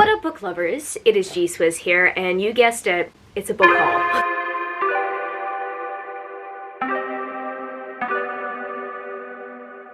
What up, book lovers? It is G-Swizz here, and you guessed it, it's a book haul.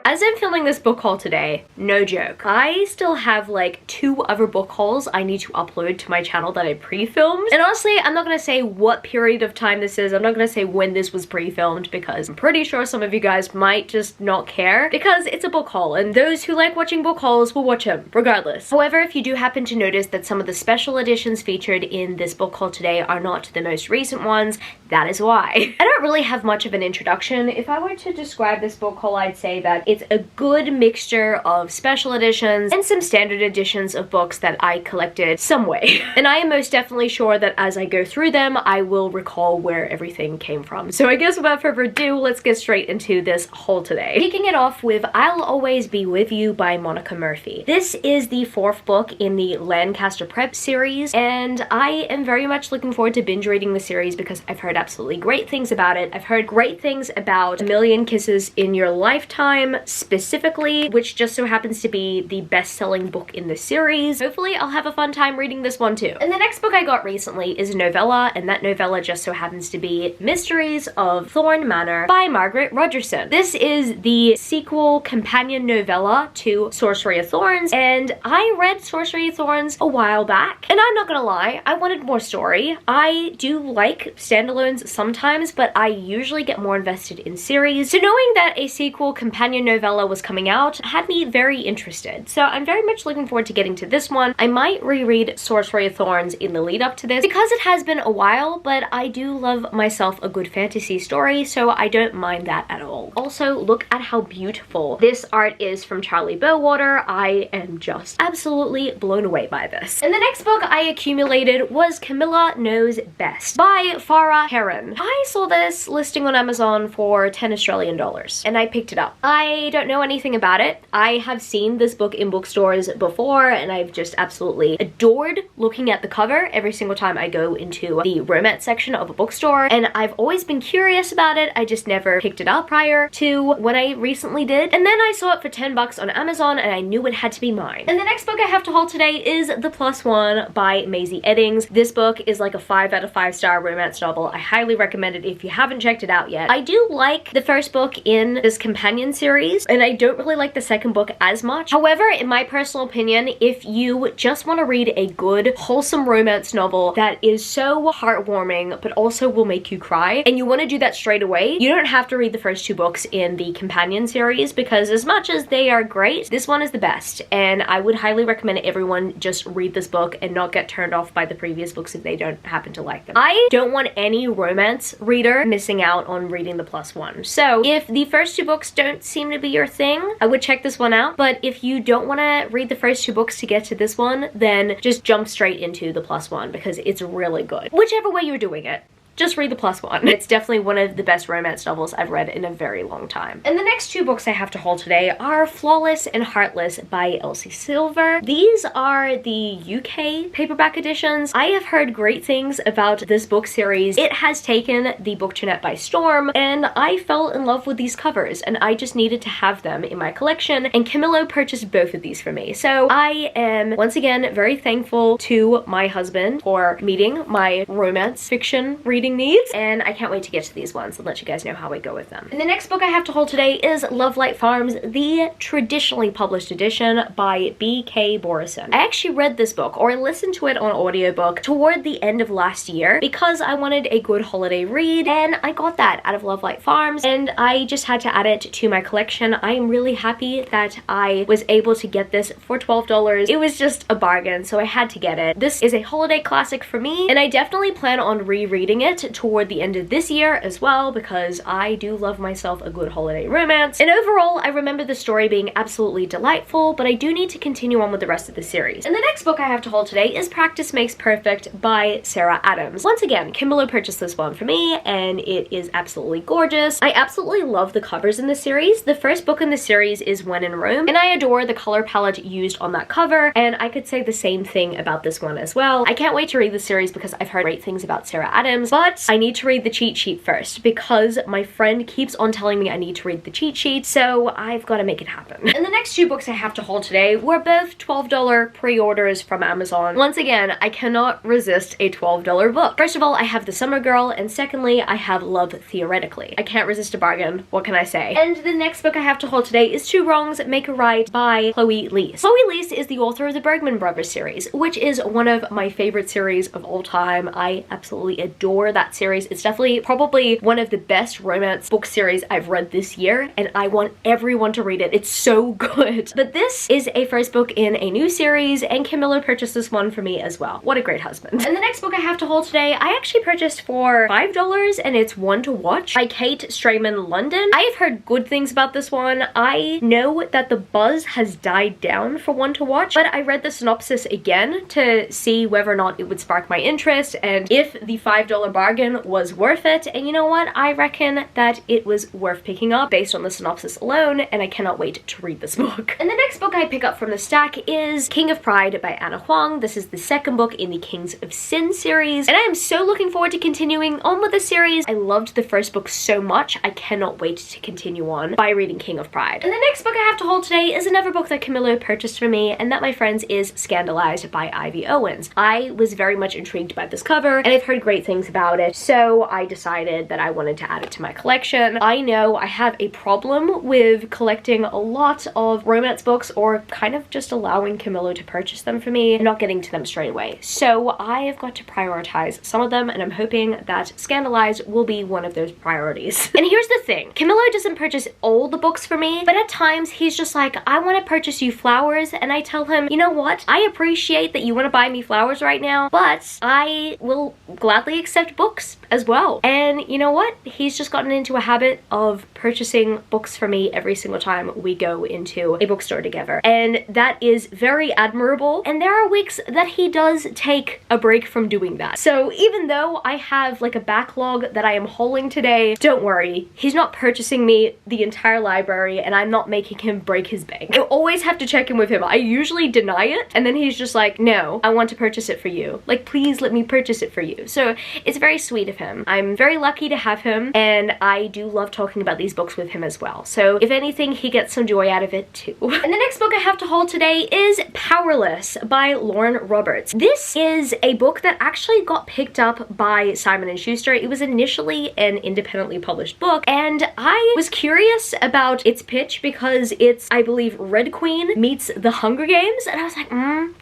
As I'm filming this book haul today, no joke, I still have like 2 other book hauls I need to upload to my channel that I pre-filmed. And honestly, I'm not gonna say what period of time this is. I'm not gonna say when this was pre-filmed because I'm pretty sure some of you guys might just not care because it's a book haul and those who like watching book hauls will watch them regardless. However, if you do happen to notice that some of the special editions featured in this book haul today are not the most recent ones, that is why. I don't really have much of an introduction. If I were to describe this book haul, I'd say that it's a good mixture of special editions and some standard editions of books that I collected some way. And I am most definitely sure that as I go through them, I will recall where everything came from. So I guess without further ado, let's get straight into this haul today. Kicking it off with I'll Always Be With You by Monica Murphy. This is the 4th book in the Lancaster Prep series, and I am very much looking forward to binge reading the series because I've heard absolutely great things about it. I've heard great things about A Million Kisses in Your Lifetime specifically, which just so happens to be the best-selling book in the series. Hopefully I'll have a fun time reading this one too. And the next book I got recently is a novella, and that novella just so happens to be Mysteries of Thorn Manor by Margaret Rogerson. This is the sequel companion novella to Sorcery of Thorns, and I read Sorcery of Thorns a while back, and I'm not gonna lie, I wanted more story. I do like standalones sometimes, but I usually get more invested in series. So knowing that a sequel companion novella was coming out had me very interested. So I'm very much looking forward to getting to this one. I might reread Sorcery of Thorns in the lead up to this because it has been a while, but I do love myself a good fantasy story, so I don't mind that at all. Also, look at how beautiful this art is from Charlie Bowater. I am just absolutely blown away by this. And the next book I accumulated was Camilla Knows Best by Farah Heron. I saw this listing on Amazon for 10 Australian dollars and I picked it up. I don't know anything about it. I have seen this book in bookstores before and I've just absolutely adored looking at the cover every single time I go into the romance section of a bookstore, and I've always been curious about it. I just never picked it up prior to when I recently did, and then I saw it for 10 bucks on Amazon and I knew it had to be mine. And the next book I have to haul today is The Plus One by Maisie Eddings. This book is like a 5 out of 5 star romance novel. I highly recommend it if you haven't checked it out yet. I do like the first book in this companion series, and I don't really like the second book as much. However, in my personal opinion, if you just want to read a good, wholesome romance novel that is so heartwarming but also will make you cry, and you want to do that straight away, you don't have to read the first 2 books in the companion series because as much as they are great, this one is the best, and I would highly recommend everyone just read this book and not get turned off by the previous books if they don't happen to like them. I don't want any romance reader missing out on reading The Plus One. So if the first 2 books don't seem to be your thing, I would check this one out, but if you don't want to read the first 2 books to get to this one, then just jump straight into The Plus One because it's really good. Whichever way you're doing it, just read The Plus One. It's definitely one of the best romance novels I've read in a very long time. And the next 2 books I have to haul today are Flawless and Heartless by Elsie Silver. These are the UK paperback editions. I have heard great things about this book series. It has taken the book-to-net by storm, and I fell in love with these covers, and I just needed to have them in my collection, and Camilo purchased both of these for me. So I am, once again, very thankful to my husband for meeting my romance fiction reading needs, and I can't wait to get to these ones and let you guys know how I go with them. And the next book I have to hold today is Love Light Farms, the traditionally published edition by B.K. Borison. I actually read this book, or listened to it on audiobook, toward the end of last year because I wanted a good holiday read, and I got that out of Love Light Farms, and I just had to add it to my collection. I am really happy that I was able to get this for $12. It was just a bargain, so I had to get it. This is a holiday classic for me, and I definitely plan on rereading it toward the end of this year as well because I do love myself a good holiday romance. And overall, I remember the story being absolutely delightful, but I do need to continue on with the rest of the series. And the next book I have to hold today is Practice Makes Perfect by Sarah Adams. Once again, Camilo purchased this one for me, and it is absolutely gorgeous. I absolutely love the covers in the series. The first book in the series is When in Rome, and I adore the color palette used on that cover, and I could say the same thing about this one as well. I can't wait to read the series because I've heard great things about Sarah Adams, but I need to read the cheat sheet first because my friend keeps on telling me I need to read the cheat sheet, so I've got to make it happen. And the next two books I have to haul today were both $12 pre-orders from Amazon. Once again, I cannot resist a $12 book. First of all, I have The Summer Girl, and secondly, I have Love Theoretically. I can't resist a bargain, what can I say? And the next book I have to haul today is Two Wrongs Make a Right by Chloe Leese. Chloe Leese is the author of the Bergman Brothers series, which is one of my favorite series of all time. I absolutely adore that series. It's definitely probably one of the best romance book series I've read this year, and I want everyone to read it. It's so good. But this is a first book in a new series, and Camilo purchased this one for me as well. What a great husband. And the next book I have to haul today, I actually purchased for $5, and it's One to Watch by Kate Strayman London. I have heard good things about this one. I know that the buzz has died down for One to Watch, but I read the synopsis again to see whether or not it would spark my interest and if the $5 bargain was worth it. And you know what? I reckon that it was worth picking up based on the synopsis alone, and I cannot wait to read this book. And the next book I pick up from the stack is King of Pride by Anna Huang. This is the second book in the Kings of Sin series, and I am so looking forward to continuing on with the series. I loved the first book so much. I cannot wait to continue on by reading King of Pride. And the next book I have to haul today is another book that Camilo purchased for me, and that, my friends, is Scandalized by Ivy Owens. I was very much intrigued by this cover, and I've heard great things about it, so I decided that I wanted to add it to my collection. I know I have a problem with collecting a lot of romance books, or kind of just allowing Camilo to purchase them for me and not getting to them straight away. So I have got to prioritize some of them, and I'm hoping that Scandalized will be one of those priorities. And here's the thing, Camilo doesn't purchase all the books for me, but at times he's just like, I want to purchase you flowers, and I tell him, you know what, I appreciate that you want to buy me flowers right now, but I will gladly accept books as well. And you know what, he's just gotten into a habit of purchasing books for me every single time we go into a bookstore together, and that is very admirable. And there are weeks that he does take a break from doing that. So even though I have like a backlog that I am hauling today, don't worry, he's not purchasing me the entire library, and I'm not making him break his bank. I always have to check in with him. I usually deny it, and then he's just like, no, I want to purchase it for you. Like, please let me purchase it for you. So it's very sweet of him. I'm very lucky to have him, and I do love talking about these books with him as well. So if anything, he gets some joy out of it too. And the next book I have to haul today is Powerless by Lauren Roberts. This is a book that actually got picked up by Simon & Schuster. It was initially an independently published book, and I was curious about its pitch because it's, I believe, Red Queen meets The Hunger Games, and I was like,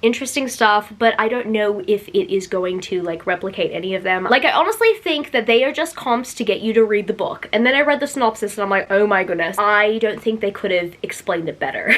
interesting stuff, but I don't know if it is going to like replicate any of them. Like, I honestly think that they are just comps to get you to read the book. And then I read the synopsis and I'm like, oh my goodness, I don't think they could have explained it better.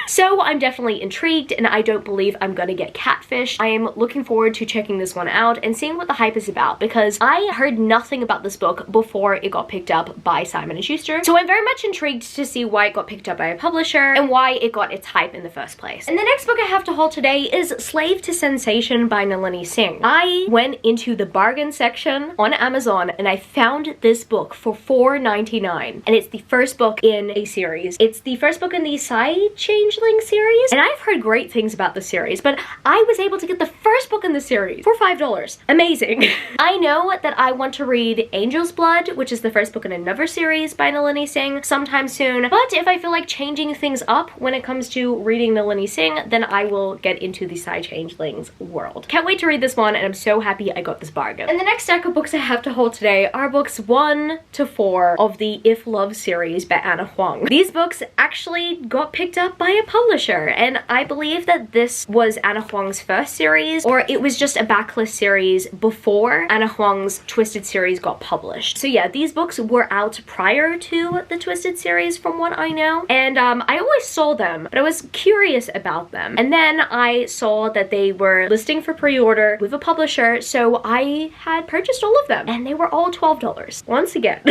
So I'm definitely intrigued, and I don't believe I'm gonna get catfish. I am looking forward to checking this one out and seeing what the hype is about, because I heard nothing about this book before it got picked up by Simon & Schuster. So I'm very much intrigued to see why it got picked up by a publisher and why it got its hype in the first place. And the next book I have to haul today is Slave to Sensation by Nalini Singh. I went into the bargain section on Amazon and I found this book for $4.99, and it's the first book in a series. It's the first book in the Side Changeling series, and I've heard great things about the series, but I was able to get the first book in the series for $5. Amazing. I know that I want to read Angel's Blood, which is the first book in another series by Nalini Singh, sometime soon, but if I feel like changing things up when it comes to reading Nalini Singh, then I will get into the Side Changelings world. Can't wait to read this one, and I'm so happy I got this bargain. And the next stack of books I have to hold today are books 1 to 4 of the If Love series by Anna Huang. These books actually got picked up by a publisher, and I believe that this was Anna Huang's first series, or it was just a backlist series before Anna Huang's Twisted series got published. So yeah, these books were out prior to the Twisted series from what I know, and I always saw them, but I was curious about them, and then I saw that they were listing for pre-order with a publisher, so I had purchased all of them, and they were all $12 once again.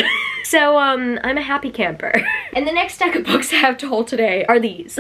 So I'm a happy camper. And the next stack of books I have to hold today are these.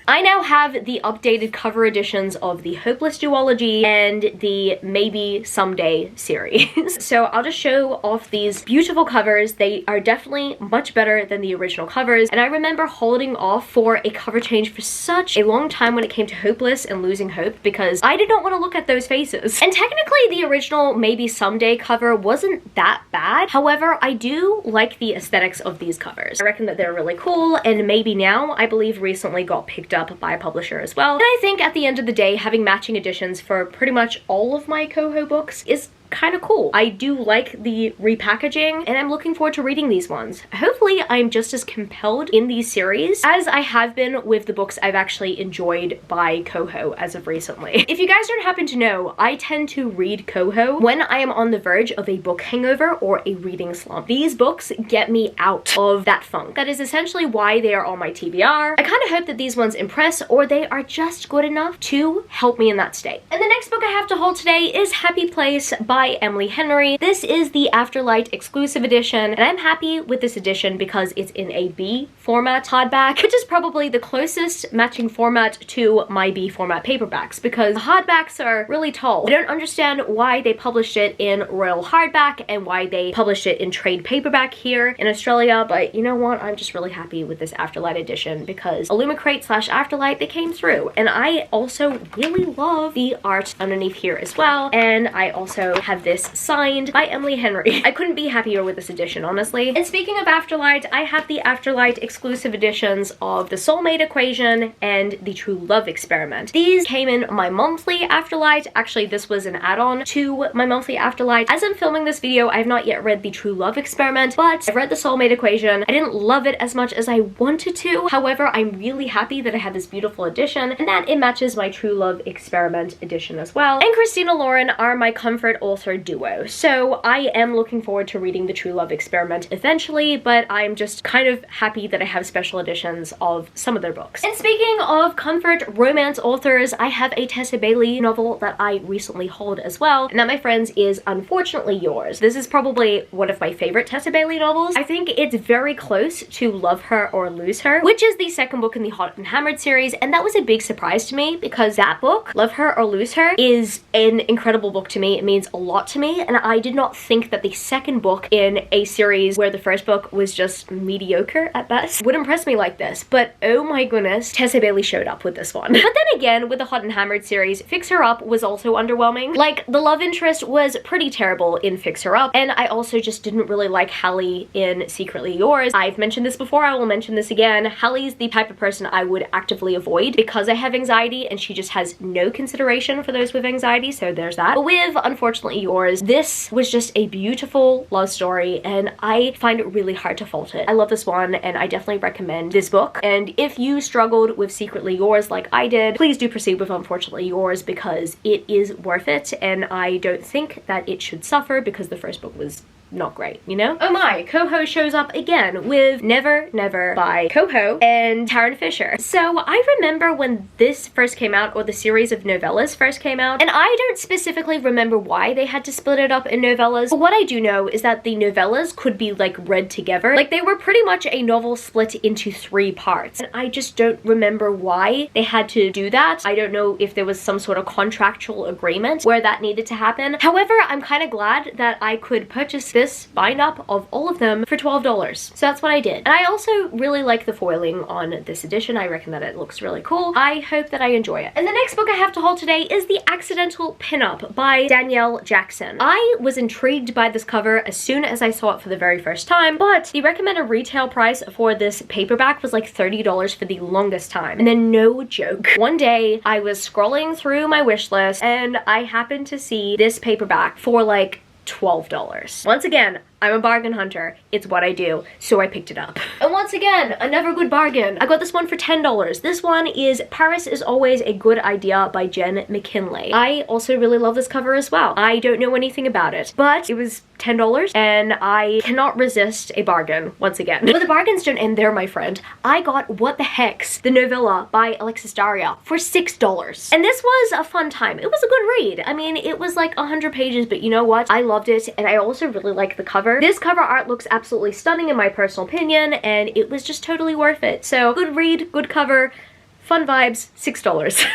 I now have the updated cover editions of the Hopeless duology and the Maybe Someday series. So I'll just show off these beautiful covers. They are definitely much better than the original covers, and I remember holding off for a cover change for such a long time when it came to Hopeless and Losing Hope because I did not want to look at those faces. And technically the original Maybe Someday cover wasn't that bad. However, I do like the aesthetics of these covers. I reckon that they're really cool, and Maybe Now, I believe, recently got picked up by a publisher as well. And I think at the end of the day, having matching editions for pretty much all of my Coho books is kind of cool. I do like the repackaging, and I'm looking forward to reading these ones. Hopefully I'm just as compelled in these series as I have been with the books I've actually enjoyed by Coho as of recently. If you guys don't happen to know, I tend to read Coho when I am on the verge of a book hangover or a reading slump. These books get me out of that funk. That is essentially why they are on my TBR. I kind of hope that these ones impress, or they are just good enough to help me in that state. And the next book I have to hold today is Happy Place by Emily Henry. This is the Afterlight exclusive edition, and I'm happy with this edition because it's in a B format hardback, which is probably the closest matching format to my B format paperbacks because hardbacks are really tall. I don't understand why they published it in royal hardback and why they published it in trade paperback here in Australia, but you know what? I'm just really happy with this Afterlight edition because Illumicrate / Afterlight, they came through. And I also really love the art underneath here as well, and I also have this signed by Emily Henry. I couldn't be happier with this edition, honestly. And speaking of Afterlight, I have the Afterlight exclusive editions of The Soulmate Equation and The True Love Experiment. These came in my monthly Afterlight. Actually, this was an add-on to my monthly Afterlight. As I'm filming this video, I have not yet read The True Love Experiment, but I've read The Soulmate Equation. I didn't love it as much as I wanted to. However, I'm really happy that I have this beautiful edition and that it matches my True Love Experiment edition as well. And Christina Lauren are my comfort author duo. So I am looking forward to reading The True Love Experiment eventually, but I'm just kind of happy that I have special editions of some of their books. And speaking of comfort romance authors, I have a Tessa Bailey novel that I recently hauled as well, and that, my friends, is Unfortunately Yours. This is probably one of my favorite Tessa Bailey novels. I think it's very close to Love Her or Lose Her, which is the second book in the Hot and Hammered series, and that was a big surprise to me because that book, Love Her or Lose Her, is an incredible book to me. It means a lot to me, and I did not think that the second book in a series where the first book was just mediocre at best would impress me like this, but oh my goodness, Tessa Bailey showed up with this one. But then again, with the Hot and Hammered series, Fix Her Up was also underwhelming. Like, the love interest was pretty terrible in Fix Her Up, and I also just didn't really like Hallie in Secretly Yours. I've mentioned this before, I will mention this again. Hallie's the type of person I would actively avoid because I have anxiety, and she just has no consideration for those with anxiety, so there's that. But with Unfortunately Yours, this was just a beautiful love story, and I find it really hard to fault it. I love this one, and I definitely recommend this book. And if you struggled with Secretly Yours like I did, please do proceed with Unfortunately Yours because it is worth it, and I don't think that it should suffer because the first book was not great, you know? Oh my, Coho shows up again with Never Never by Coho and Taryn Fisher. So I remember when this first came out, or the series of novellas first came out, and I don't specifically remember why they had to split it up in novellas, but what I do know is that the novellas could be like read together. Like, they were pretty much a novel split into 3 parts, and I just don't remember why they had to do that. I don't know if there was some sort of contractual agreement where that needed to happen. However, I'm kind of glad that I could purchase this bind up of all of them for $12. So that's what I did. And I also really like the foiling on this edition. I reckon that it looks really cool. I hope that I enjoy it. And the next book I have to hold today is the Accidental Pinup by Danielle Jackson. I was intrigued by this cover as soon as I saw it for the very first time, but the recommended retail price for this paperback was like $30 for the longest time. And then, no joke, one day I was scrolling through my wish list and I happened to see this paperback for like $12. Once again, I'm a bargain hunter. It's what I do, so I picked it up. And once again, another good bargain. I got this one for $10. This one is Paris is Always a Good Idea by Jen McKinley. I also really love this cover as well. I don't know anything about it, but it was $10 and I cannot resist a bargain once again. But the bargains don't end there, my friend. I got What the Hex, the novella by Alexis Daria for $6. And this was a fun time. It was a good read. I mean, it was like 100 pages, but you know what? I loved it, and I also really like the cover. This cover art looks absolutely stunning in my personal opinion, and it was just totally worth it. So, good read, good cover, fun vibes, $6.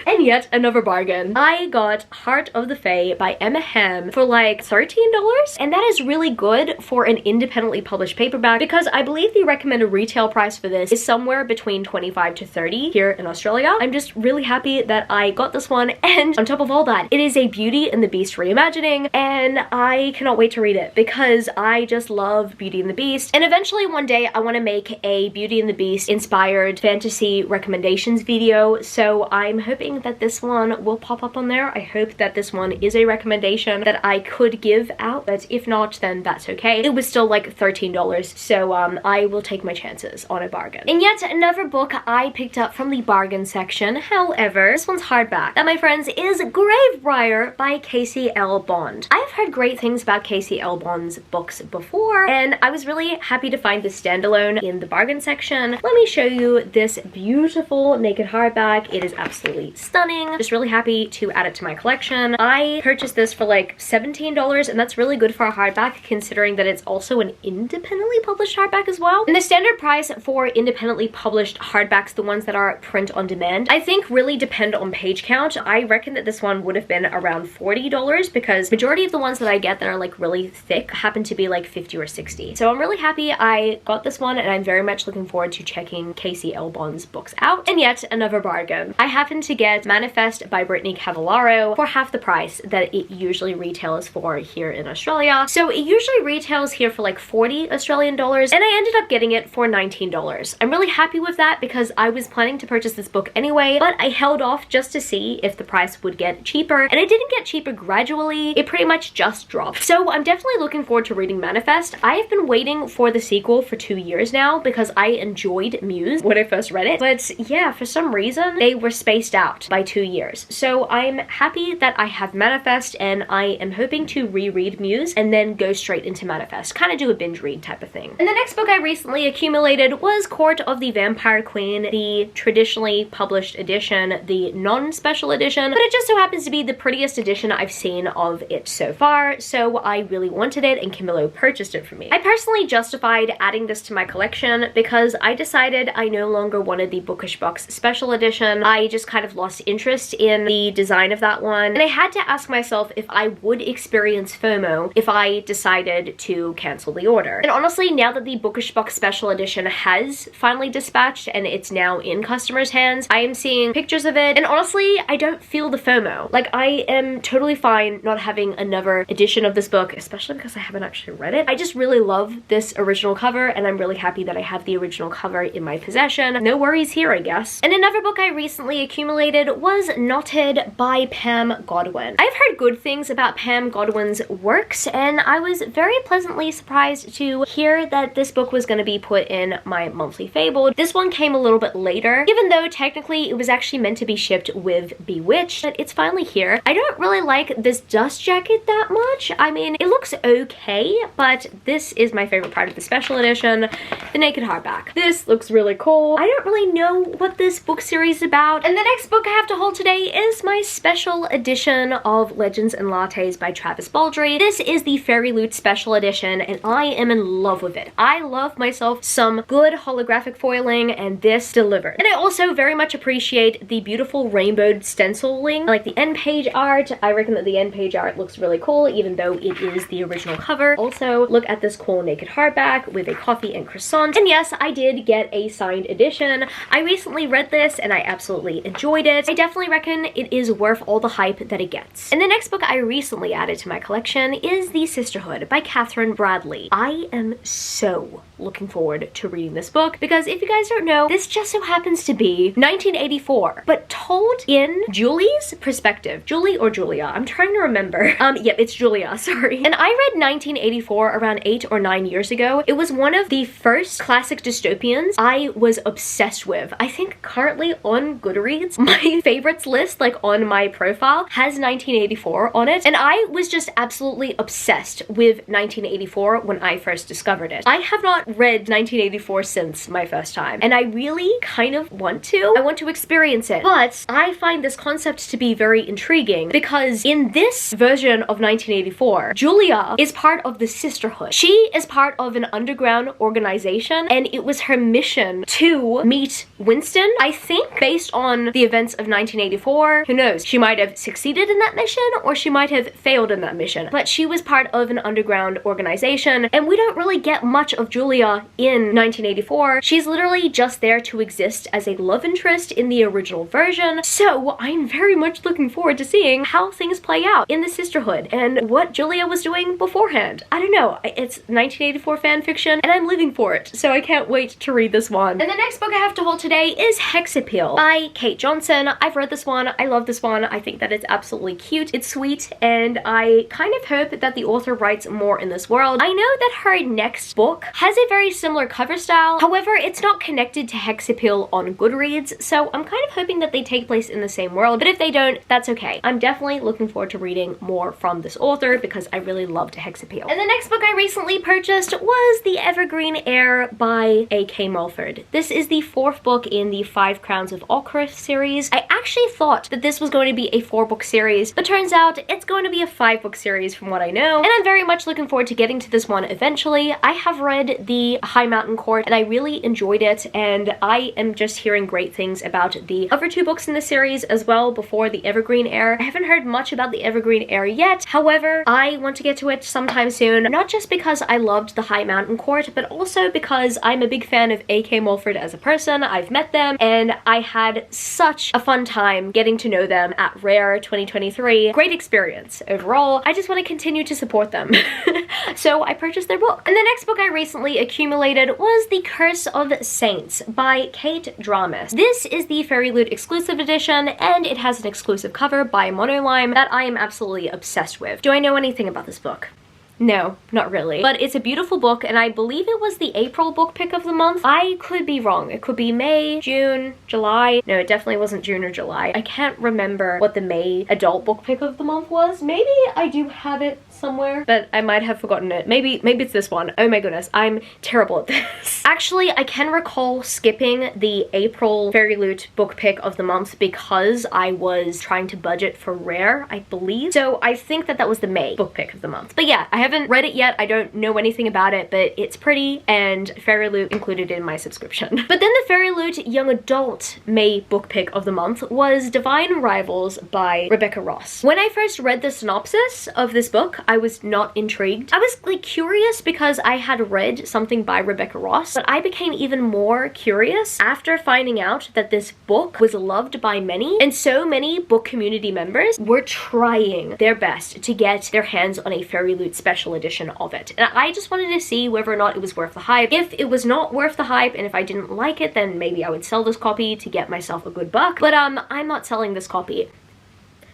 And yet another bargain. I got Heart of the Fae by Emma Hamm for like $13, and that is really good for an independently published paperback because I believe the recommended retail price for this is somewhere between 25 to 30 here in Australia. I'm just really happy that I got this one, and on top of all that, it is a Beauty and the Beast reimagining, and I cannot wait to read it because I just love Beauty and the Beast. And eventually one day I want to make a Beauty and the Beast inspired fantasy recommendations video, so I'm hoping that this one will pop up on there. I hope that this one is a recommendation that I could give out, but if not, then that's okay. It was still like $13, so I will take my chances on a bargain. And yet another book I picked up from the bargain section, however, this one's hardback. That, my friends, is Gravebriar by Casey L. Bond. I've heard great things about Casey L. Bond's books before, and I was really happy to find this standalone in the bargain section. Let me show you this beautiful naked hardback. It is absolutely stunning. Just really happy to add it to my collection. I purchased this for like $17, and that's really good for a hardback considering that it's also an independently published hardback as well. And the standard price for independently published hardbacks, the ones that are print on demand, I think really depend on page count. I reckon that this one would have been around $40 because majority of the ones that I get that are like really thick happen to be like 50 or 60. So I'm really happy I got this one, and I'm very much looking forward to checking Casey L. Bond's books out. And yet another bargain. I happened to get Manifest by Brittany Cavallaro for half the price that it usually retails for here in Australia. So it usually retails here for like 40 Australian dollars, and I ended up getting it for $19. I'm really happy with that because I was planning to purchase this book anyway, but I held off just to see if the price would get cheaper, and it didn't get cheaper gradually. It pretty much just dropped. So I'm definitely looking forward to reading Manifest. I have been waiting for the sequel for 2 years now because I enjoyed Muse when I first read it, but yeah, for some reason they were spaced out by 2 years. So I'm happy that I have Manifest, and I am hoping to reread Muse and then go straight into Manifest, kind of do a binge read type of thing. And the next book I recently accumulated was Court of the Vampire Queen, the traditionally published edition, the non-special edition, but it just so happens to be the prettiest edition I've seen of it so far, so I really wanted it, and Camilo purchased it for me. I personally justified adding this to my collection because I decided I no longer wanted the Bookish Box special edition. I just kind of lost interest in the design of that one, and I had to ask myself if I would experience FOMO if I decided to cancel the order. And honestly, now that the Bookish Box special edition has finally dispatched and it's now in customers' hands, I am seeing pictures of it, and honestly, I don't feel the FOMO. Like, I am totally fine not having another edition of this book, especially because I haven't actually read it. I just really love this original cover, and I'm really happy that I have the original cover in my possession. No worries here, I guess. And another book I recently accumulated was Knotted by Pam Godwin. I've heard good things about Pam Godwin's works, and I was very pleasantly surprised to hear that this book was going to be put in my monthly Fabled. This one came a little bit later, even though technically it was actually meant to be shipped with Bewitched, but it's finally here. I don't really like this dust jacket that much. I mean, it looks okay, but this is my favorite part of the special edition, the naked hardback. This looks really cool. I don't really know what this book series is about, and the next book I have to hold today is my special edition of Legends and Lattes by Travis Baldry. This is the Fairy Loot special edition, and I am in love with it. I love myself some good holographic foiling, and this delivered. And I also very much appreciate the beautiful rainbowed stenciling, like the end page art. I reckon that the end page art looks really cool, even though it is the original cover. Also, look at this cool naked hardback with a coffee and croissant. And yes, I did get a signed edition. I recently read this and I absolutely enjoyed it. I definitely reckon it is worth all the hype that it gets. And the next book I recently added to my collection is The Sisterhood by Catherine Bradley. I am so looking forward to reading this book because if you guys don't know, this just so happens to be 1984, but told in Julie's perspective. Julie or Julia? I'm trying to remember. Yep, it's Julia, sorry. And I read 1984 around 8 or 9 years ago. It was one of the first classic dystopians I was obsessed with. I think currently on Goodreads, my favorites list, like on my profile, has 1984 on it, and I was just absolutely obsessed with 1984 when I first discovered it. I have not read 1984 since my first time, and I really kind of want to. I want to experience it, but I find this concept to be very intriguing because in this version of 1984, Julia is part of the Sisterhood. She is part of an underground organization, and it was her mission to meet Winston mission. I think based on the events of 1984, who knows, she might have succeeded in that mission or she might have failed in that mission. But she was part of an underground organization and we don't really get much of Julia in 1984. She's literally just there to exist as a love interest in the original version. So I'm very much looking forward to seeing how things play out in the Sisterhood and what Julia was doing beforehand. I don't know, it's 1984 fan fiction and I'm living for it, so I can't wait to read this one. And the next book I have to hold today is Hexipal by Kate Johnson. I've read this one, I love this one, I think that it's absolutely cute, it's sweet, and I kind of hope that the author writes more in this world. I know that her next book has a very similar cover style, however it's not connected to Hexipal on GOODREADS, so I'm kind of hoping that they take place in the same world, but if they don't, that's okay. I'm definitely looking forward to reading more from this author because I really loved Hexipal. And the next book I recently purchased was The Evergreen Air by A.K. Mulford. This is the 4th book in the 5 Crowns of Okrith series. I actually thought that this was going to be a 4-book series, but turns out it's going to be a 5-book series from what I know, and I'm very much looking forward to getting to this one eventually. I have read the High Mountain Court and I really enjoyed it, and I am just hearing great things about the other 2 books in the series as well before the Evergreen Air. I haven't heard much about the Evergreen Air yet, however, I want to get to it sometime soon, not just because I loved the High Mountain Court, but also because I'm a big fan of A.K. Mulford as a person. I've met them and I had such a fun time getting to know them at Rare 2023. Great experience overall. I just want to continue to support them. So I purchased their book. And the next book I recently accumulated was The Curse of Saints by Kate Dramas. This is the Fairy Loot exclusive edition and it has an exclusive cover by Monolime that I am absolutely obsessed with. Do I know anything about this book? No, not really. But it's a beautiful book and I believe it was the April book pick of the month. I could be wrong. It could be May, June, July. No, it definitely wasn't June or July. I can't remember what the May adult book pick of the month was. Maybe I do have it somewhere, but I might have forgotten it. Maybe it's this one. Oh my goodness, I'm terrible at this. Actually, I can recall skipping the April Fairy Loot book pick of the month because I was trying to budget for Rare, I believe. So I think that that was the May book pick of the month. But yeah, I haven't read it yet. I don't know anything about it, but it's pretty and Fairy Loot included in my subscription. But then the Fairy Loot young adult May book pick of the month was Divine Rivals by Rebecca Ross. When I first read the synopsis of this book, I was not intrigued. I was like curious because I had read something by Rebecca Ross, but I became even more curious after finding out that this book was loved by many, and so many book community members were trying their best to get their hands on a Fairy Loot special edition of it. And I just wanted to see whether or not it was worth the hype. If it was not worth the hype and if I didn't like it, then maybe I would sell this copy to get myself a good buck. But I'm not selling this copy.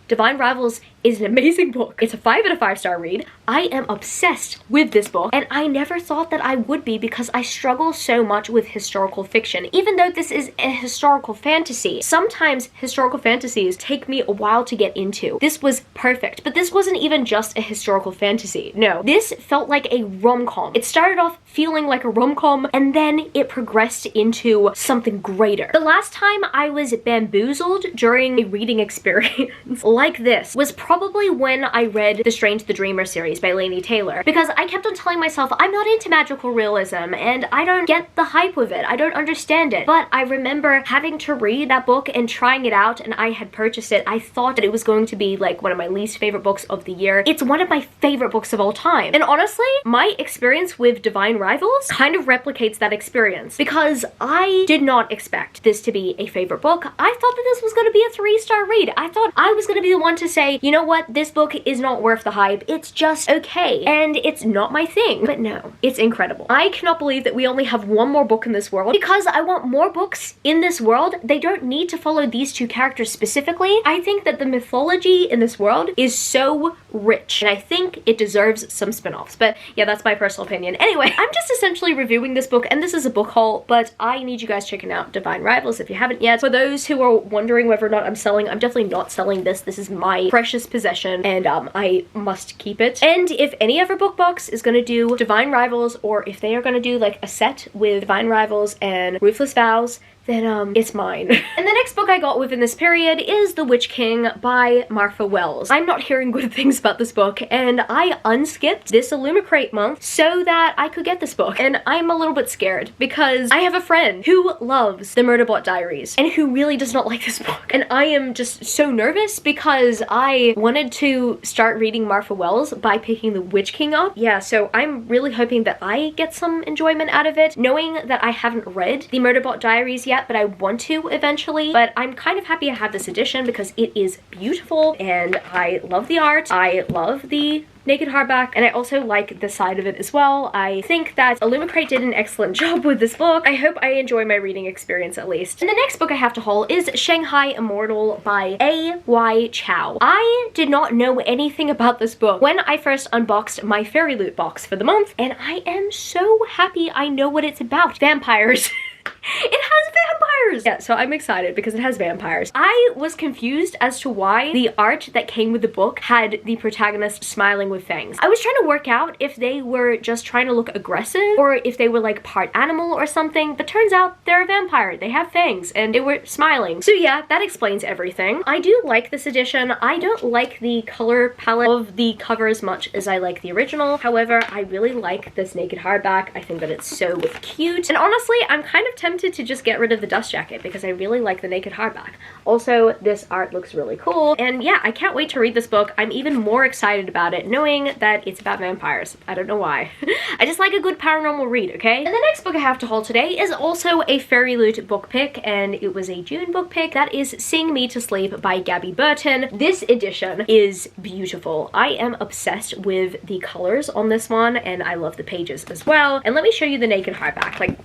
Divine Rivals is an amazing book. It's a 5 out of 5 star read. I am obsessed with this book and I never thought that I would be because I struggle so much with historical fiction. Even though this is a historical fantasy, sometimes historical fantasies take me a while to get into. This was perfect, but this wasn't even just a historical fantasy. No, this felt like a rom-com. It started off feeling like a rom-com and then it progressed into something greater. The last time I was bamboozled during a reading experience like this was probably when I read the Strange the Dreamer series by Laini Taylor, because I kept on telling myself I'm not into magical realism and I don't get the hype with it, I don't understand it. But I remember having to read that book and trying it out, and I had purchased it. I thought that it was going to be like one of my least favorite books of the year. It's one of my favorite books of all time. And honestly, my experience with Divine Rivals kind of replicates that experience, because I did not expect this to be a favorite book. I thought that this was going to be a 3-star read. I thought I was going to be the one to say, you know what, this book is not worth the hype, it's just okay, and it's not my thing. But no, it's incredible. I cannot believe that we only have one more book in this world, because I want more books in this world. They don't need to follow these 2 characters specifically. I think that the mythology in this world is so rich, and I think it deserves some spin-offs. But yeah, that's my personal opinion. Anyway, I'm just essentially reviewing this book, and this is a book haul, but I need you guys checking out Divine Rivals if you haven't yet. For those who are wondering whether or not I'm selling, I'm definitely not selling this. This is my precious possession and I must keep it. And if any other book box is gonna do Divine Rivals, or if they are gonna do like a set with Divine Rivals and Ruthless Vows, then it's mine. And the next book I got within this period is The Witch King by Martha Wells. I'm not hearing good things about this book, and I unskipped this Illumicrate month so that I could get this book. And I'm a little bit scared because I have a friend who loves the Murderbot Diaries and who really does not like this book. And I am just so nervous because I wanted to start reading Martha Wells by picking The Witch King up. Yeah, so I'm really hoping that I get some enjoyment out of it, knowing that I haven't read the Murderbot Diaries yet, but I want to eventually. But I'm kind of happy I have this edition because it is beautiful and I love the art. I love the naked hardback, and I also like the side of it as well. I think that Illumicrate did an excellent job with this book. I hope I enjoy my reading experience at least. And the next book I have to haul is Shanghai Immortal by A.Y. Chow. I did not know anything about this book when I first unboxed my Fairy Loot box for the month, and I am so happy I know what it's about. Vampires. It has vampires! Yeah, so I'm excited because it has vampires. I was confused as to why the art that came with the book had the protagonist smiling with fangs. I was trying to work out if they were just trying to look aggressive or if they were like part animal or something, but turns out they're a vampire. They have fangs and they were smiling. So yeah, that explains everything. I do like this edition. I don't like the color palette of the cover as much as I like the original. However, I really like this naked hardback. I think that it's so cute. And honestly, I'm kind of tempted to just get rid of the dust jacket because I really like the naked hardback. Also, this art looks really cool, and yeah, I can't wait to read this book. I'm even more excited about it knowing that it's about vampires. I don't know why. I just like a good paranormal read, okay? And the next book I have to haul today is also a Fairy Loot book pick, and it was a June book pick. That is Sing Me to Sleep by Gabby Burton. This edition is beautiful. I am obsessed with the colors on this one, and I love the pages as well. And let me show you the naked hardback. Like,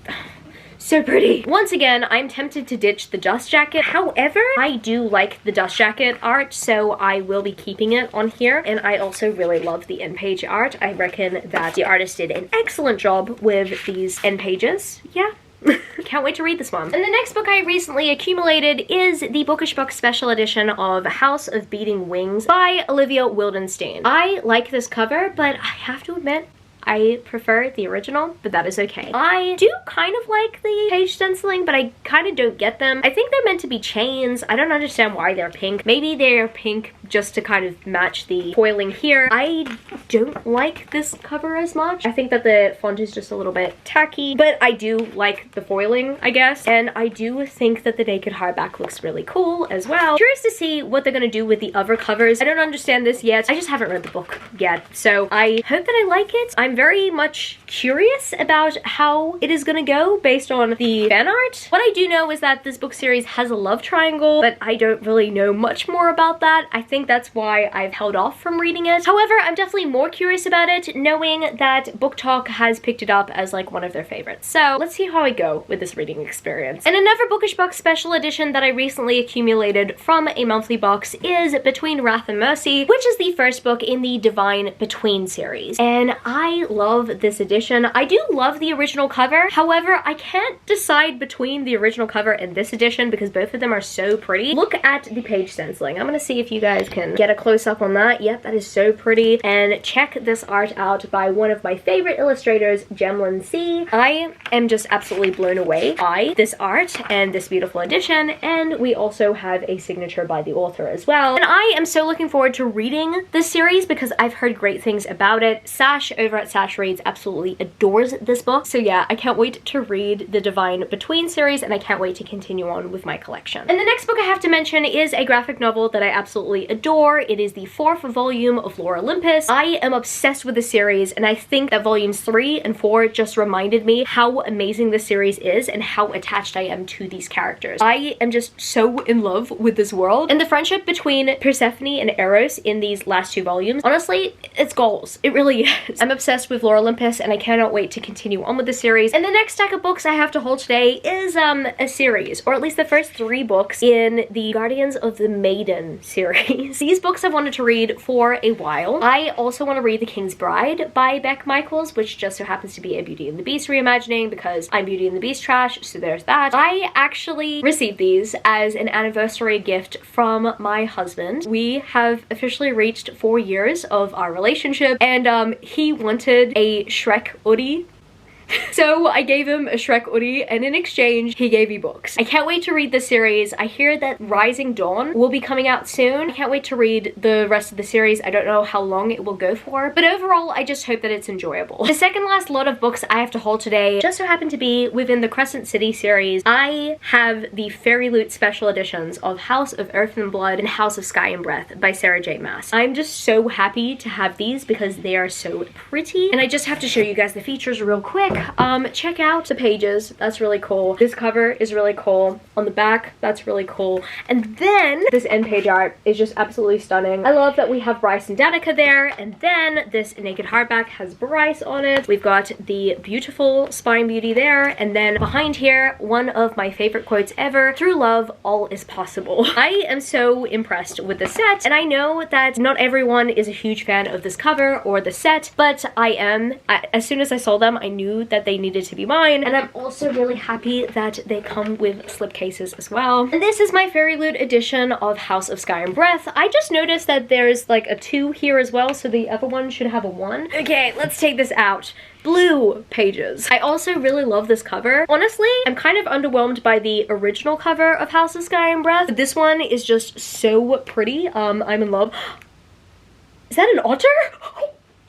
so pretty. Once again, I'm tempted to ditch the dust jacket. However, I do like the dust jacket art, so I will be keeping it on here. And I also really love the end page art. I reckon that the artist did an excellent job with these end pages. Yeah. Can't wait to read this one. And the next book I recently accumulated is the Bookish Book Special Edition of House of Beating Wings by Olivia Wildenstein. I like this cover, but I have to admit, I prefer the original, but that is okay. I do kind of like the page stenciling, but I kind of don't get them. I think they're meant to be chains. I don't understand why they're pink. Maybe they're pink just to kind of match the foiling here. I don't like this cover as much. I think that the font is just a little bit tacky, but I do like the foiling, I guess. And I do think that the naked hardback looks really cool as well. Curious to see what they're gonna do with the other covers. I don't understand this yet. I just haven't read the book yet, so I hope that I like it. I'm very much curious about how it is gonna go based on the fan art. What I do know is that this book series has a love triangle, but I don't really know much more about that. I think that's why I've held off from reading it. However, I'm definitely more curious about it knowing that Book Talk has picked it up as like one of their favorites. So let's see how I go with this reading experience. And another Bookish Book special edition that I recently accumulated from a monthly box is Between Wrath and Mercy, which is the first book in the Divine Between series. And I love this edition. I do love the original cover. However, I can't decide between the original cover and this edition because both of them are so pretty. Look at the page stenciling. I'm gonna see if you guys can get a close-up on that. Yep, that is so pretty. And check this art out by one of my favorite illustrators, Gemlin C. I am just absolutely blown away by this art and this beautiful edition, and we also have a signature by the author as well. And I am so looking forward to reading this series because I've heard great things about it. Sash over at Sash Reads absolutely adores this book, so yeah, I can't wait to read the Divine Between series, and I can't wait to continue on with my collection. And the next book I have to mention is a graphic novel that I absolutely adore. It is the 4th volume of Lore Olympus. I am obsessed with the series, and I think that volumes 3 and 4 just reminded me how amazing this series is and how attached I am to these characters. I am just so in love with this world, and the friendship between Persephone and Eros in these last 2 volumes, honestly, it's goals. It really is. I'm obsessed with Lore Olympus, and I cannot wait to continue on with the series. And the next stack of books I have to hold today is a series, or at least the first 3 books in the Guardians of the Maiden series. These books I've wanted to read for a while. I also want to read The King's Bride by Beck Michaels, which just so happens to be a Beauty and the Beast reimagining because I'm Beauty and the Beast trash, so there's that. I actually received these as an anniversary gift from my husband. We have officially reached 4 years of our relationship, and he wanted a Shrek hoodie. So I gave him a Shrek hoodie, and in exchange, he gave me books. I can't wait to read the series. I hear that Rising Dawn will be coming out soon. I can't wait to read the rest of the series. I don't know how long it will go for, but overall, I just hope that it's enjoyable. The second last lot of books I have to haul today just so happen to be within the Crescent City series. I have the Fairy Loot special editions of House of Earth and Blood and House of Sky and Breath by Sarah J. Maas. I'm just so happy to have these because they are so pretty, and I just have to show you guys the features real quick. Check out the pages. That's really cool. This cover is really cool. On the back, that's really cool. And then this end page art is just absolutely stunning. I love that we have Bryce and Danica there, and then this naked hardback has Bryce on it. We've got the beautiful Spine Beauty there, and then behind here, one of my favorite quotes ever: "Through love, all is possible." I am so impressed with the set, and I know that not everyone is a huge fan of this cover or the set, but I am. As soon as I saw them, I knew that they needed to be mine, and I'm also really happy that they come with slipcases as well. And this is my Fairy Loot edition of House of Sky and Breath. I just noticed that there's like a 2 here as well, so the other one should have a 1. Okay, let's take this out. Blue pages. I also really love this cover. Honestly, I'm kind of underwhelmed by the original cover of House of Sky and Breath. This one is just so pretty. I'm in love. Is that an otter?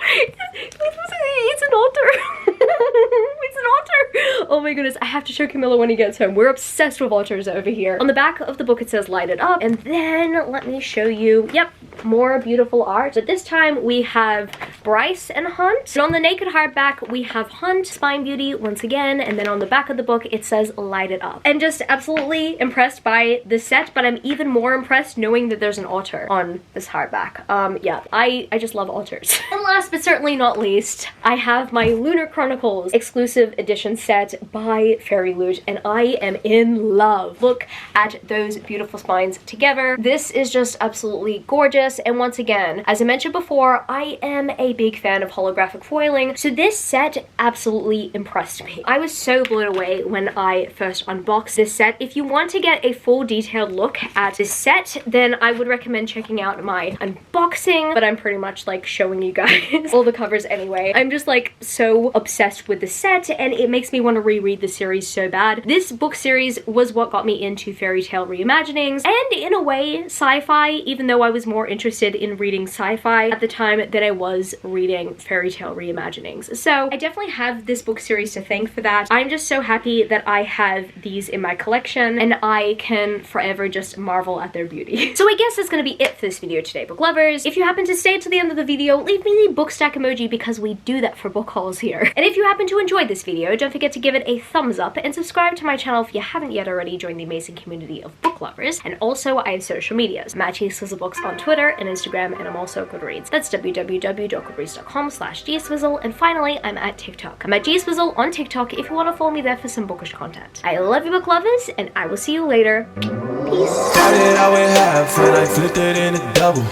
It's an otter. It's an otter. Oh my goodness, I have to show Camilo when he gets home. We're obsessed with otters over here. On the back of the book it says "Light It Up," and then let me show you, yep, more beautiful art. But this time we have Bryce and Hunt. And on the naked hardback we have Hunt, Spine Beauty once again, and then on the back of the book it says "Light It Up." And just absolutely impressed by this set, but I'm even more impressed knowing that there's an otter on this hardback. Yeah, I just love otters. And last but certainly not least, I have my Lunar Chronicles exclusive edition set by Fairy Loot, and I am in love. Look at those beautiful spines together. This is just absolutely gorgeous, and once again, as I mentioned before, I am a big fan of holographic foiling, so this set absolutely impressed me. I was so blown away when I first unboxed this set. If you want to get a full detailed look at this set, then I would recommend checking out my unboxing, but I'm pretty much like showing you guys all the covers anyway. I'm just like so obsessed with the set, and it makes me want to reread the series so bad. This book series was what got me into fairy tale reimaginings, and in a way sci-fi, even though I was more interested in reading sci-fi at the time than I was reading fairy tale reimaginings. So I definitely have this book series to thank for that. I'm just so happy that I have these in my collection, and I can forever just marvel at their beauty. So I guess that's gonna be it for this video today, book lovers. If you happen to stay to the end of the video, leave me the book stack emoji because we do that for book hauls here. And if you happen to enjoy this video, don't forget to give it a thumbs up and subscribe to my channel if you haven't yet already. Join the amazing community of book lovers. And also I have social medias. I'm at gswizzlebooks on Twitter and Instagram, and I'm also at Goodreads. That's www.goodreads.com/gswizzle. And finally, I'm at TikTok. I'm at gswizzle on TikTok if you want to follow me there for some bookish content. I love you, book lovers, and I will see you later. Peace. Started out with half and I flipped it into double.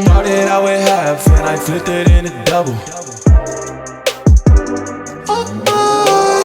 Started out with half and I flipped it into double.